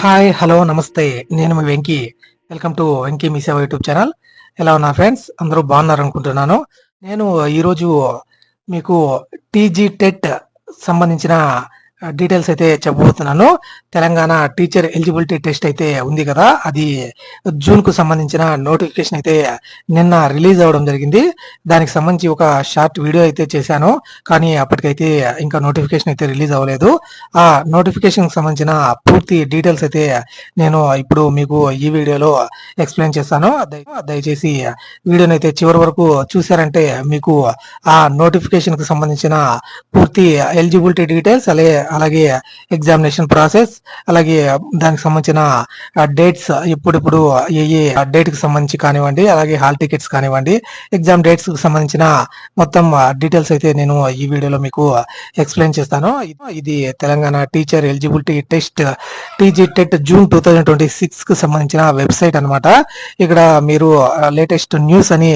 Hi, hello, నమస్తే. నేను మీ Venky. Welcome to Venky Mee Seva YouTube channel. ఎలా ఉన్నారు ఫ్రెండ్స్? అందరూ బాగున్నారనుకుంటున్నాను. నేను ఈరోజు మీకు టీజీ టెట్ సంబంధించిన డీటెయిల్స్ అయితే చెప్పబోతున్నాను. తెలంగాణ టీచర్ ఎలిజిబిలిటీ టెస్ట్ అయితే ఉంది కదా, అది జూన్కు సంబంధించిన నోటిఫికేషన్ అయితే నిన్న రిలీజ్ అవ్వడం జరిగింది. దానికి సంబంధించి ఒక షార్ట్ వీడియో అయితే చేశాను, కానీ అప్పటికైతే ఇంకా నోటిఫికేషన్ అయితే రిలీజ్ అవ్వలేదు. ఆ నోటిఫికేషన్ సంబంధించిన పూర్తి డీటెయిల్స్ అయితే నేను ఇప్పుడు మీకు ఈ వీడియోలో ఎక్స్ప్లెయిన్ చేస్తాను. దయచేసి వీడియోని అయితే చివరి వరకు చూసారంటే మీకు ఆ నోటిఫికేషన్ కు సంబంధించిన పూర్తి ఎలిజిబిలిటీ డీటెయిల్స్, అలాగే ఎగ్జామినేషన్ ప్రాసెస్, అలాగే దానికి సంబంధించిన డేట్స్, ఇప్పుడిప్పుడు ఏ డేట్ కి సంబంధించి కానివ్వండి, అలాగే హాల్ టికెట్స్ కానివ్వండి, ఎగ్జామ్ డేట్స్ కు సంబంధించిన మొత్తం డీటెయిల్స్ అయితే నేను ఈ వీడియోలో మీకు ఎక్స్ప్లెయిన్ చేస్తాను. ఇది Telangana teacher eligibility test TG TET June 2026 కు సంబంధించిన వెబ్సైట్ అనమాట. ఇక్కడ మీరు లేటెస్ట్ న్యూస్ అని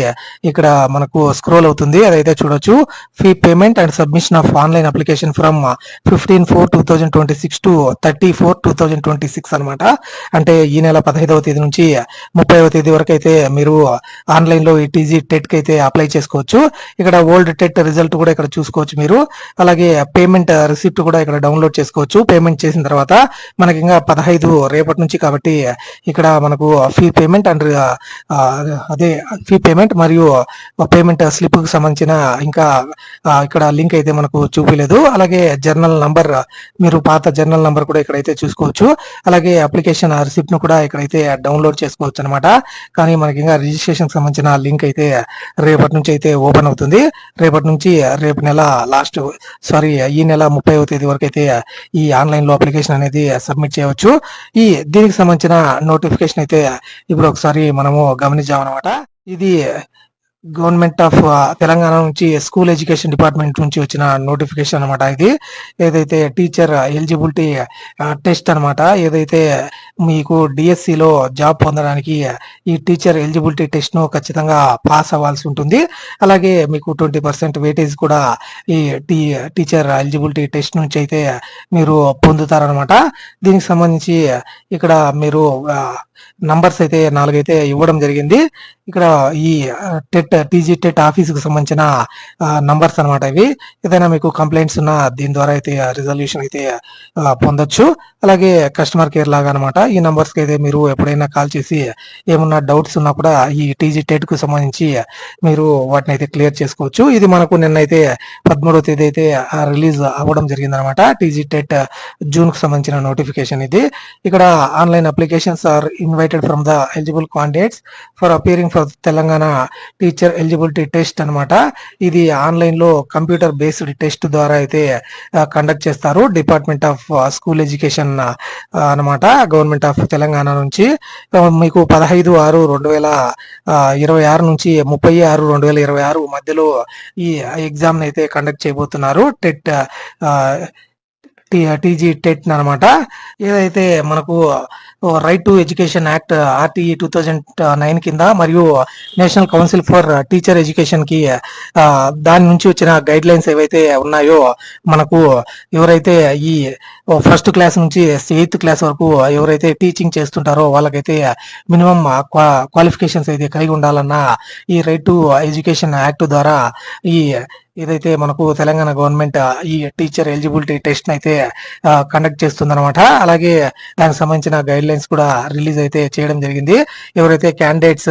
ఇక్కడ మనకు స్క్రోల్ అవుతుంది, అదైతే చూడొచ్చు. Fee payment and submission of online application from 15/4/2026 to 30/4/2026 అనమాట. అంటే ఈ నెల 15వ తేదీ నుంచి 30వ తేదీ వరకు అయితే మీరు ఆన్లైన్ లో ఈ టీజీ టెట్ కి అయితే అప్లై చేసుకోవచ్చు. ఇక్కడ ఓల్డ్ టెట్ రిజల్ట్ కూడా ఇక్కడ చూసుకోవచ్చు మీరు. అలాగే పేమెంట్ రిసిప్ట్ కూడా ఇక్కడ డౌన్లోడ్ చేసుకోవచ్చు. పేమెంట్ చేసిన తర్వాత మనకి ఇంకా 15 రేపటి నుంచి కాబట్టి ఇక్కడ మనకు ఫీ పేమెంట్ అండ్ అదే ఫీ పేమెంట్ మరియు పేమెంట్ స్లిప్ కు సంబంధించిన ఇంకా ఇక్కడ లింక్ అయితే మనకు చూపించలేదు. అలాగే జర్నల్ నంబర్, మీరు పాత జర్నల్ నంబర్ కూడా ఇక్కడైతే చూసుకోవచ్చు. అలాగే అప్లికేషన్ రిసిప్ట్ ను కూడా ఇక్కడైతే డౌన్లోడ్ చేసుకోవచ్చు అనమాట. కానీ మనకి ఇంకా రిజిస్ట్రేషన్ సంబంధించిన లింక్ అయితే రేపటి నుంచి అయితే ఓపెన్ అవుతుంది. రేపటి నుంచి రేపు నెల ఈ నెల 30వ తేదీ వరకు అయితే ఈ ఆన్లైన్ లో అప్లికేషన్ అనేది సబ్మిట్ చేయవచ్చు. దీనికి సంబంధించిన నోటిఫికేషన్ అయితే ఇప్పుడు ఒకసారి మనము గమనించాం అనమాట. ఇది గవర్నమెంట్ ఆఫ్ తెలంగాణ నుంచి స్కూల్ ఎడ్యుకేషన్ డిపార్ట్మెంట్ నుంచి వచ్చిన నోటిఫికేషన్ అనమాట. ఇది ఏదైతే టీచర్ ఎలిజిబిలిటీ టెస్ట్ అనమాట, ఏదైతే మీకు డిఎస్సిలో జాబ్ పొందడానికి ఈ టీచర్ ఎలిజిబిలిటీ టెస్ట్ ను ఖచ్చితంగా పాస్ అవ్వాల్సి ఉంటుంది. అలాగే మీకు 20% వెయిటేజ్ కూడా ఈ టీచర్ ఎలిజిబిలిటీ టెస్ట్ నుంచి అయితే మీరు పొందుతారనమాట. దీనికి సంబంధించి ఇక్కడ మీరు నంబర్స్ అయితే 4 అయితే ఇవ్వడం జరిగింది. ఇక్కడ ఈ టీజీ టెట్ ఆఫీస్కి సంబంధించిన నంబర్స్ అనమాట ఇవి. ఏదైనా మీకు కంప్లైంట్స్ ఉన్నా దీని ద్వారా అయితే రిజల్యూషన్ అయితే పొందొచ్చు. అలాగే కస్టమర్ కేర్ లాగా అనమాట. ఈ నంబర్స్కి అయితే మీరు ఎప్పుడైనా కాల్ చేసి ఏమన్నా డౌట్స్ ఉన్నా కూడా ఈ టీజీ టెట్ కు సంబంధించి మీరు వాటిని అయితే క్లియర్ చేసుకోవచ్చు. ఇది మనకు నిన్నైతే 13వ తేదీ అయితే రిలీజ్ అవ్వడం జరిగింది అనమాట. టీజీ టెట్ జూన్ కు సంబంధించిన నోటిఫికేషన్ ఇది. ఇక్కడ online applications are invited from the eligible candidates for appearing for Telangana teacher eligibility test అనమాట. ఇది ఆన్లైన్ లో కంప్యూటర్ బేస్డ్ టెస్ట్ ద్వారా అయితే కండక్ట్ చేస్తారు. డిపార్ట్మెంట్ ఆఫ్ స్కూల్ ఎడ్యుకేషన్ అనమాట, గవర్నమెంట్ ఆఫ్ తెలంగాణ నుంచి. మీకు 15/6/2026 నుంచి 30/6/2026 మధ్యలో ఈ ఎగ్జామ్ అయితే కండక్ట్ చేయబోతున్నారు. టీజీ టెట్ అనమాట. ఏదైతే మనకు right to education act RTE 2009 కింద మరియు national council for teacher education కి దాని నుంచి వచ్చిన గైడ్ లైన్స్ ఏవైతే ఉన్నాయో, మనకు ఎవరైతే ఈ ఫస్ట్ క్లాస్ నుంచి 8th క్లాస్ వరకు ఎవరైతే టీచింగ్ చేస్తుంటారో వాళ్ళకైతే మినిమం క్వాలిఫికేషన్స్ అయితే కలిగి ఉండాలన్న ఈ రైట్ టు ఎడ్యుకేషన్ యాక్ట్ ద్వారా ఏదైతే మనకు తెలంగాణ గవర్నమెంట్ ఈ టీచర్ ఎలిజిబిలిటీ టెస్ట్ అయితే కండక్ట్ చేస్తుంది అనమాట. అలాగే దానికి సంబంధించిన గైడ్ లైన్స్ కూడా రిలీజ్ అయితే చేయడం జరిగింది. ఎవరైతే candidates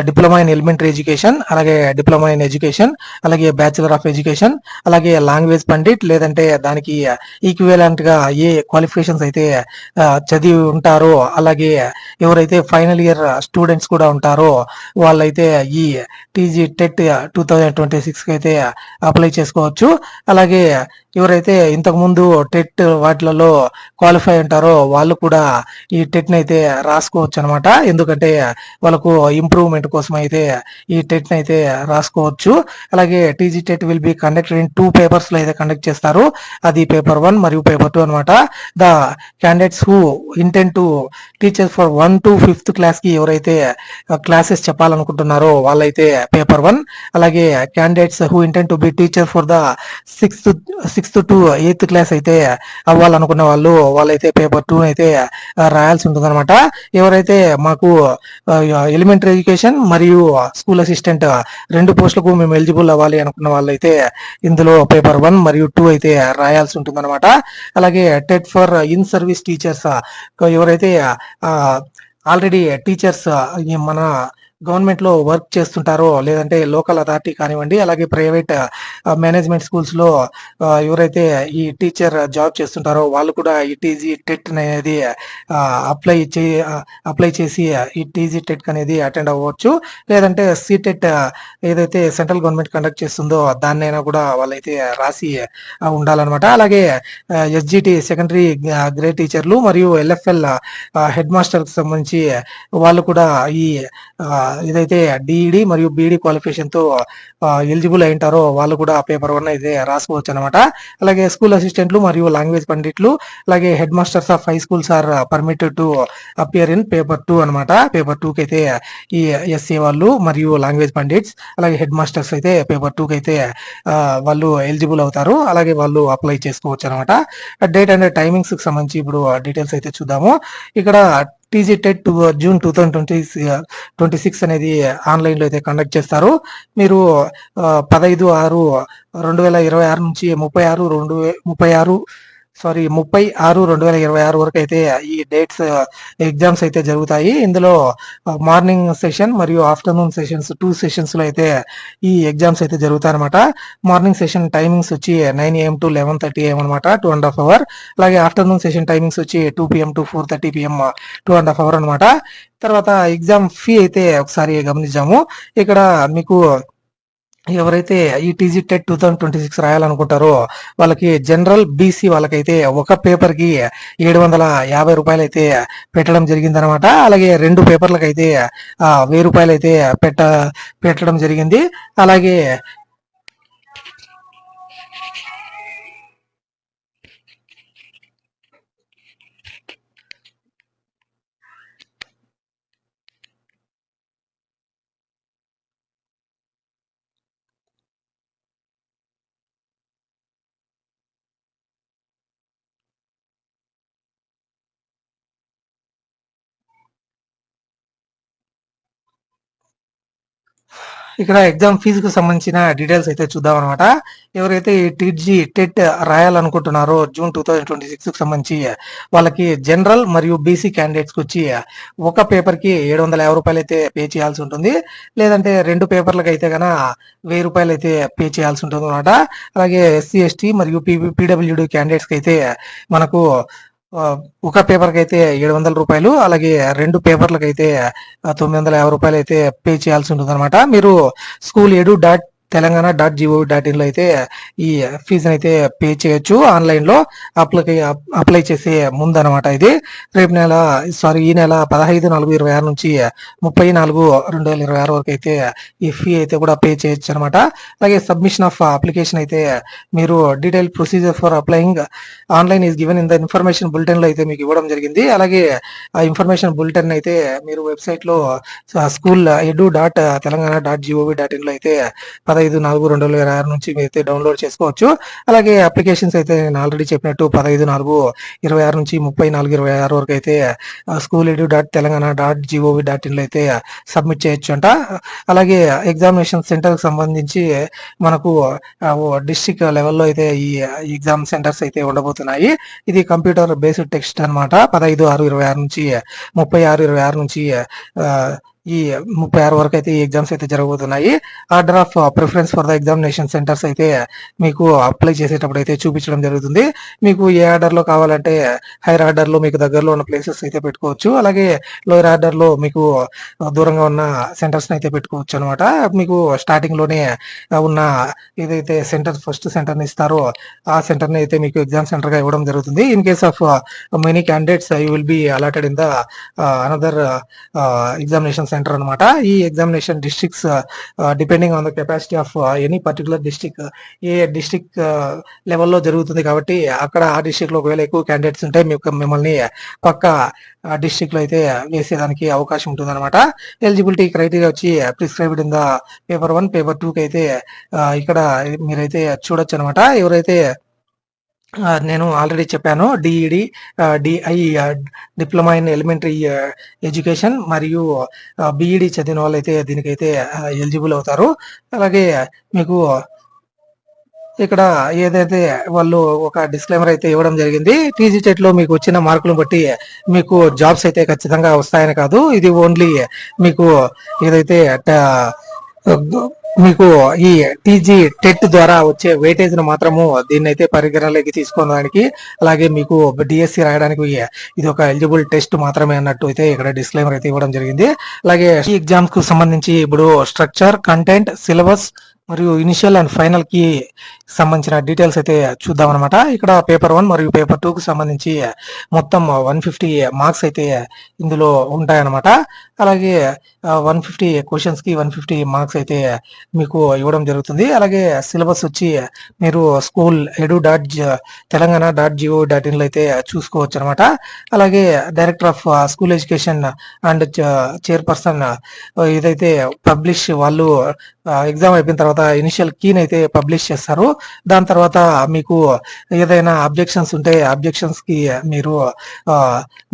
diploma in elementary education, అలాగే డిప్లొమా ఇన్ ఎడ్యుకేషన్, అలాగే బ్యాచిలర్ ఆఫ్ ఎడ్యుకేషన్, అలాగే లాంగ్వేజ్ పండిట్, లేదంటే దానికి ఈక్వివలెంట్ గా ఏ క్వాలిఫికేషన్స్ అయితే చదివి ఉంటారో, అలాగే ఎవరైతే ఫైనల్ ఇయర్ స్టూడెంట్స్ కూడా ఉంటారో వాళ్ళైతే ఈ టీజీ టెట్ 2026 అయితే అప్లై చేసుకోవచ్చు. అలాగే ఎవరైతే ఇంతకు ముందు టెట్ వాటిలలో క్వాలిఫై ఉంటారో వాళ్ళు కూడా ఈ టెట్ ని అయితే రాసుకోవచ్చు అనమాట. ఎందుకంటే వాళ్ళకు ఇంప్రూవ్మెంట్ కోసం అయితే ఈ టెట్ ని అయితే రాసుకోవచ్చు. అలాగే TG TET will be conducted in 2 papers లో అయితే కండక్ట్ చేస్తారు. అది పేపర్ 1 మరియు పేపర్ 2 అనమాట. The candidates who intend to teachers for 1 to 5th class కి ఎవరైతే క్లాసెస్ చెప్పాలనుకుంటున్నారో వాళ్ళైతే పేపర్ 1. అలాగే candidates who intend to be teacher for the 6th 6th to 8th class అయితే అవ్వాలనుకున్న వాళ్ళైతే పేపర్ 2 అయితే రాయాల్సి ఉంటుందన్నమాట. ఎవరైతే మాకు ఎలిమెంటరీ ఎడ్యుకేషన్ మరియు స్కూల్ అసిస్టెంట్ 2 పోస్టులకు మేము ఎలిజిబుల్ అవ్వాలి అనుకున్న వాళ్ళైతే ఇందులో పేపర్ 1 మరియు 2 అయితే రాయాల్సి ఉంటుందన్నమాట. అలాగే TET for in service teachers ఎవరైతే ఆల్రెడీ టీచర్స్ మన గవర్నమెంట్ లో వర్క్ చేస్తుంటారో, లేదంటే లోకల్ అథారిటీ కానివ్వండి, అలాగే ప్రైవేట్ మేనేజ్మెంట్ స్కూల్స్ లో ఎవరైతే ఈ టీచర్ జాబ్ చేస్తుంటారో వాళ్ళు కూడా ఈ టీజీ టెట్ అనేది అప్లై చేసి ఈ టీజీ టెట్ అనేది అటెండ్ అవ్వచ్చు. లేదంటే సీటెట్ ఏదైతే సెంట్రల్ గవర్నమెంట్ కండక్ట్ చేస్తుందో దాన్నైనా కూడా వాళ్ళైతే రాసి ఉండాలన్నమాట. అలాగే ఎస్జిటి సెకండరీ గ్రేడ్ టీచర్లు మరియు ఎల్ఎఫ్ఎల్ హెడ్ మాస్టర్ కి సంబంధించి వాళ్ళు కూడా ఈ ఏదైతే డిఈడి మరియు బీఈడి క్వాలిఫికేషన్ తో ఎలిజిబుల్ అయింటారో వాళ్ళు కూడా పేపర్ 1 అయితే రాసుకోవచ్చు అనమాట. అలాగే స్కూల్ అసిస్టెంట్లు మరియు లాంగ్వేజ్ పండిట్లు, అలాగే head masters of high schools are permitted to appear in paper 2 అనమాట. పేపర్ 2 కి అయితే ఈ ఎస్ఏ వాళ్ళు మరియు లాంగ్వేజ్ పండిట్స్, అలాగే హెడ్ మాస్టర్స్ అయితే పేపర్ 2 కి అయితే వాళ్ళు ఎలిజిబుల్ అవుతారు. అలాగే వాళ్ళు అప్లై చేసుకోవచ్చు అనమాట. డేట్ అండ్ టైమింగ్స్ కి సంబంధించి ఇప్పుడు డీటెయిల్స్ అయితే చూద్దాము. ఇక్కడ టీజీ టెట్ జూన్ 2026 అనేది ఆన్లైన్ లో అయితే కండక్ట్ చేస్తారు. మీరు 15/6/2026 నుంచి 30/6/2026 వరకు అయితే ఈ డేట్స్ ఎగ్జామ్స్ అయితే జరుగుతాయి. ఇందులో మార్నింగ్ సెషన్ మరియు ఆఫ్టర్నూన్ సెషన్స్ 2 సెషన్స్ లో అయితే ఈ ఎగ్జామ్స్ అయితే జరుగుతాయి అనమాట. మార్నింగ్ సెషన్ టైమింగ్స్ వచ్చి 9 AM to 11:30 AM అనమాట, 2.5 hours. అలాగే ఆఫ్టర్నూన్ సెషన్ టైమింగ్స్ వచ్చి 2 PM to 4:30 PM, 2.5 hours అనమాట. తర్వాత ఎగ్జామ్ ఫీ అయితే ఒకసారి గమనించాము. ఇక్కడ మీకు ఎవరైతే ఈ టీజీ టెట్ 2026 రాయాలనుకుంటారో వాళ్ళకి జనరల్ బీసీ వాళ్ళకైతే ఒక పేపర్ కి 750 రూపాయలు అయితే పెట్టడం జరిగిందనమాట. అలాగే 2 పేపర్లకు అయితే 1000 రూపాయలు అయితే పెట్టడం జరిగింది. అలాగే ఇక్కడ ఎగ్జామ్ ఫీజుకు సంబంధించిన డీటెయిల్స్ అయితే చూద్దాం అనమాట. ఎవరైతే ఈ టీజీ టెట్ రాయాలనుకుంటున్నారో జూన్ 2026 కి సంబంధించి వాళ్ళకి జనరల్ మరియు బీసీ క్యాండిడేట్స్ కి వచ్చి ఒక పేపర్ కి 750 రూపాయలు అయితే పే చేయాల్సి ఉంటుంది. లేదంటే 2 పేపర్లకు అయితే కనుక 1000 రూపాయలు అయితే పే చేయాల్సి ఉంటుంది అనమాట. అలాగే ఎస్సీ ఎస్టీ మరియు పీడబ్ల్యూడి క్యాండిడేట్స్ కి అయితే మనకు ఒక పేపర్కి అయితే 700 రూపాయలు, అలాగే 2 పేపర్లకు అయితే 950 రూపాయలు అయితే పే చేయాల్సి ఉంటుంది అనమాట. మీరు స్కూల్ edu.telangana.gov.in లో అయితే ఈ ఫీజుని అయితే పే చేయొచ్చు ఆన్లైన్ లో అప్లై చేసే ముందు అనమాట. ఇది ఈ నెల 15/4/2026 నుంచి 30/4/2026 వరకు అయితే ఈ ఫీ అయితే కూడా పే చేయొచ్చు అనమాట. అలాగే సబ్మిషన్ ఆఫ్ అప్లికేషన్ అయితే మీరు detail procedure for applying online is given in the information bulletin లో అయితే మీకు ఇవ్వడం జరిగింది. అలాగే ఆ ఇన్ఫర్మేషన్ బులెటిన్ అయితే మీరు వెబ్సైట్ లో స్కూల్ edu.telangana.gov.in లో అయితే 15/4/2026 నుంచి అయితే డౌన్లోడ్ చేసుకోవచ్చు. అలాగే అప్లికేషన్స్ అయితే నేను ఆల్రెడీ చెప్పినట్టు 15/4/2026 నుంచి 30/4/2026 వరకు అయితే స్కూల్ edu.telangana.gov.in లో అయితే సబ్మిట్ చేయొచ్చు అంట. అలాగే ఎగ్జామినేషన్ సెంటర్ కి సంబంధించి మనకు డిస్ట్రిక్ట్ లెవెల్లో అయితే ఈ ఎగ్జామ్ సెంటర్స్ అయితే ఉండబోతున్నాయి. ఇది కంప్యూటర్ బేస్డ్ టెక్స్ట్ అనమాట. 15/6/2026 నుంచి 30/6/2026 నుంచి ఈ 36 వరకు అయితే ఈ ఎగ్జామ్స్ అయితే జరగబోతున్నాయి. Order of preference for the examination centres అయితే మీకు అప్లై చేసేటప్పుడు అయితే చూపించడం జరుగుతుంది. మీకు ఏ ఆర్డర్ లో కావాలంటే హైయర్ ఆర్డర్ లో మీకు దగ్గరలో ఉన్న ప్లేసెస్ అయితే పెట్టుకోవచ్చు. అలాగే లోయర్ ఆర్డర్ లో మీకు దూరంగా ఉన్న సెంటర్స్ అయితే పెట్టుకోవచ్చు అనమాట. మీకు స్టార్టింగ్ లోనే ఉన్న ఏదైతే ఫస్ట్ సెంటర్ ని ఇస్తారో ఆ సెంటర్ ని అయితే మీకు ఎగ్జామ్ సెంటర్ గా ఇవ్వడం జరుగుతుంది. In case of many candidates you will be allotted in the another examination centre అనమాట. ఈ examination districts depending on the capacity of any particular district, A district లెవెల్లో జరుగుతుంది కాబట్టి అక్కడ ఆ డిస్ట్రిక్ట్ లో ఒకవేళ ఎక్కువ క్యాండిడేట్స్ ఉంటే మిమ్మల్ని పక్క డిస్ట్రిక్ట్ లో అయితే వేసేదానికి అవకాశం ఉంటుంది అనమాట. ఎలిజిబిలిటీ క్రైటీరియా వచ్చి prescribed in the paper 1, paper 2 కి అయితే ఇక్కడ మీరైతే చూడొచ్చు అనమాట. ఎవరైతే నేను ఆల్రెడీ చెప్పాను. DEd, DI, diploma in elementary education మరియు బీఈడి చదివిన వాళ్ళైతే దీనికైతే ఎలిజిబుల్ అవుతారు. అలాగే మీకు ఇక్కడ ఏదైతే వాళ్ళు ఒక డిస్క్లైమర్ అయితే ఇవ్వడం జరిగింది. టీజీ టెట్ లో మీకు వచ్చిన మార్కులను బట్టి మీకు జాబ్స్ అయితే ఖచ్చితంగా వస్తాయని కాదు. ఇది ఓన్లీ మీకు ఏదైతే మీకు ఈ టీజీ టెట్ ద్వారా వచ్చే వెయిటేజ్ ను మాత్రము దీన్ని అయితే పరిగణలోకి తీసుకోవడానికి, అలాగే మీకు డిఎస్సి రాయడానికి ఇది ఒక ఎలిజిబుల్ టెస్ట్ మాత్రమే అన్నట్టు అయితే ఇక్కడ డిస్క్లైమర్ అయితే ఇవ్వడం జరిగింది. అలాగే ఈ ఎగ్జామ్స్ కు సంబంధించి ఇప్పుడు స్ట్రక్చర్, కంటెంట్, సిలబస్ మరియు ఇనిషియల్ అండ్ ఫైనల్ కి సంబంధించిన డీటెయిల్స్ అయితే చూద్దాం అనమాట. ఇక్కడ పేపర్ 1 మరియు పేపర్ 2 కు సంబంధించి మొత్తం 150 మార్క్స్ అయితే ఇందులో ఉంటాయన్నమాట. అలాగే 150 క్వశ్చన్స్ కి 150 మార్క్స్ అయితే మీకు ఇవ్వడం జరుగుతుంది. అలాగే సిలబస్ వచ్చి మీరు స్కూల్ edu.telangana.go.in లో అయితే చూసుకోవచ్చు అనమాట. అలాగే director of school education and chairperson ఏదైతే పబ్లిష్ వాళ్ళు ఎగ్జామ్ అయిపోయిన తర్వాత ఇనిషియల్ కీని అయితే పబ్లిష్ చేస్తారు. దాని తర్వాత మీకు ఏదైనా అబ్జెక్షన్స్ ఉంటే అబ్జెక్షన్స్ కి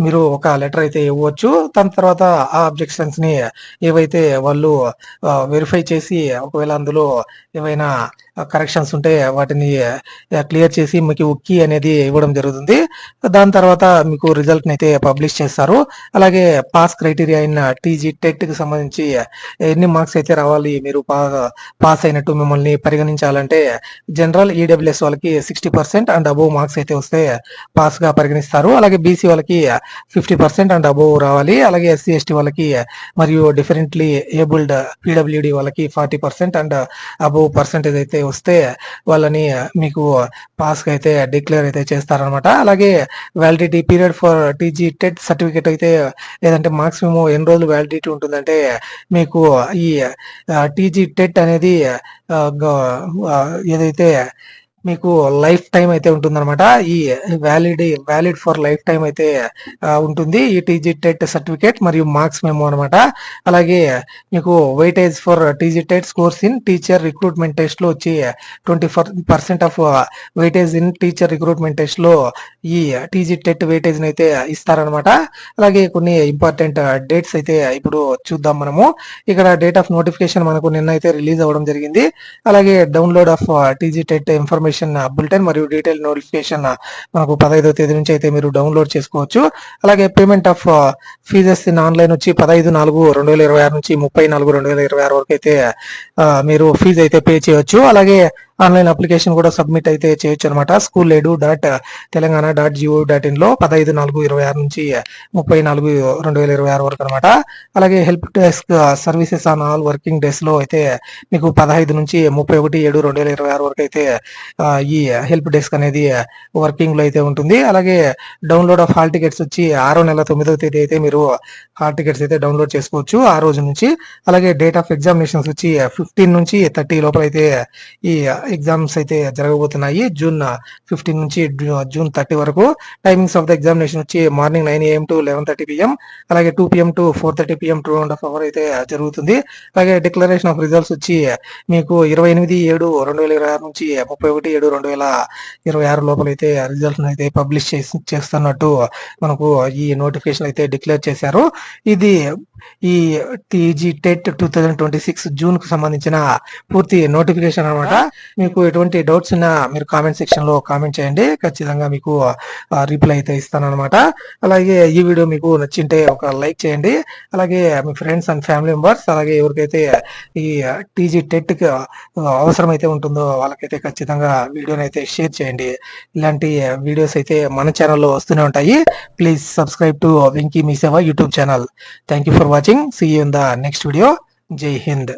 మీరు ఒక లెటర్ అయితే ఇవ్వచ్చు. దాని తర్వాత ఆ అబ్జెక్షన్స్ ని ఏవైతే వాళ్ళు వెరిఫై చేసి ఒకవేళ అందులో ఏవైనా కరెక్షన్స్ ఉంటే వాటిని క్లియర్ చేసి మీకు కీ అనేది ఇవ్వడం జరుగుతుంది. దాని తర్వాత మీకు రిజల్ట్ ని అయితే పబ్లిష్ చేస్తారు. అలాగే pass criteria in TG TET కి సంబంధించి ఎన్ని మార్క్స్ అయితే రావాలి మీరు పాస్ అయినట్టు మిమ్మల్ని పరిగణించాలంటే జనరల్ ఈడబ్ల్యూఎస్ వాళ్ళకి 60% అండ్ అబోవ్ మార్క్స్ అయితే వస్తే పాస్ గా పరిగణిస్తారు. అలాగే బీసీ వాళ్ళకి 50% అండ్ అబోవ్ రావాలి. అలాగే ఎస్సీ ఎస్టీ వాళ్ళకి మరియు డిఫరెంట్లీ ఏబుల్డ్ పీడబ్ల్యూడి వాళ్ళకి 40% అండ్ అబోవ్ పర్సెంటేజ్ అయితే వస్తే వాళ్ళని మీకు పాస్ గా అయితే డిక్లేర్ అయితే చేస్తారనమాట. అలాగే validity period for TG TET certificate అయితే లేదంటే మాక్సిమం ఎన్ని రోజులు వ్యాలిడిటీ ఉంటుందంటే మీకు ఈ టీజీ టెట్ అనేది ఏదైతే మీకు లైఫ్ టైం అయితే ఉంటుందన్నమాట. ఈ వ్యాలిడ్ ఫర్ లైఫ్ టైం అయితే ఉంటుంది ఈ టీజీ టెట్ సర్టిఫికేట్ మరియు మార్క్స్ మెమో అనమాట. అలాగే మీకు weightage for TG TET scores in teacher recruitment test లో వచ్చి 20% of weightage in teacher recruitment test లో ఈ టీజీ టెట్ వెయిటేజ్ అయితే ఇస్తారనమాట. అలాగే కొన్ని ఇంపార్టెంట్ డేట్స్ అయితే ఇప్పుడు చూద్దాం మనము. ఇక్కడ డేట్ ఆఫ్ నోటిఫికేషన్ మనకు నిన్న అయితే రిలీజ్ అవ్వడం జరిగింది. అలాగే download of TG TET information bulletin మరియు డీటెయిల్ నోటిఫికేషన్ మనకు 15వ తేదీ నుంచి అయితే మీరు డౌన్లోడ్ చేసుకోవచ్చు. అలాగే payment of fees in online వచ్చి 15/4/2026 నుంచి 30/4/2026 వరకు అయితే మీరు ఫీజు అయితే పే చేయొచ్చు. అలాగే ఆన్లైన్ అప్లికేషన్ కూడా సబ్మిట్ అయితే చేయొచ్చు అనమాట. school.edu.telangana.go.in లో 15/4/2026 నుంచి 30/4/2026 వరకు అనమాట. అలాగే help desk services on all working days లో అయితే మీకు 15 నుంచి 31/7/2026 వరకు అయితే ఈ హెల్ప్ డెస్క్ అనేది వర్కింగ్ లో అయితే ఉంటుంది. అలాగే డౌన్లోడ్ ఆఫ్ హాల్ టికెట్స్ వచ్చి 6వ నెల 9వ తేదీ అయితే మీరు హాల్ టికెట్స్ అయితే డౌన్లోడ్ చేసుకోవచ్చు ఆ రోజు నుంచి. అలాగే డేట్ ఆఫ్ ఎగ్జామినేషన్స్ వచ్చి 15 నుంచి 30 లోపల అయితే ఈ ఎగ్జామ్స్ అయితే జరగబోతున్నాయి. జూన్ 15 నుంచి జూన్ 30 వరకు. టైమింగ్స్ ఆఫ్ ద ఎగ్జామినేషన్ వచ్చి మార్నింగ్ 9 AM to 11:30 PM, అలాగే 2 PM to 4:30 PM 2.5 hours అయితే జరుగుతుంది. అలాగే డిక్లరేషన్ ఆఫ్ రిజల్ట్స్ వచ్చి మీకు 28/7/2026 నుంచి 31/7/2026 లోపల అయితే రిజల్ట్స్ అయితే పబ్లిష్ చేస్తున్నట్టు మనకు ఈ నోటిఫికేషన్ అయితే డిక్లేర్ చేశారు. ఇది ఈ టీజీ టెట్ 2026 జూన్ కు సంబంధించిన పూర్తి నోటిఫికేషన్ అనమాట. మీకు ఎటువంటి డౌట్స్ ఉన్నా మీరు కామెంట్ సెక్షన్ లో కామెంట్ చేయండి, ఖచ్చితంగా మీకు రిప్లై అయితే ఇస్తాను అనమాట. అలాగే ఈ వీడియో మీకు నచ్చింటే ఒక లైక్ చేయండి. అలాగే మీ ఫ్రెండ్స్ అండ్ ఫ్యామిలీ మెంబర్స్, అలాగే ఎవరికైతే ఈ టీజీ టెట్ కి అవసరం అయితే ఉంటుందో వాళ్ళకైతే ఖచ్చితంగా వీడియోని అయితే షేర్ చేయండి. ఇలాంటి వీడియోస్ అయితే మన ఛానల్లో వస్తూనే ఉంటాయి. Please subscribe to Venky Mee Seva YouTube channel. Thank you for watching. See you in the next video. జై హింద్.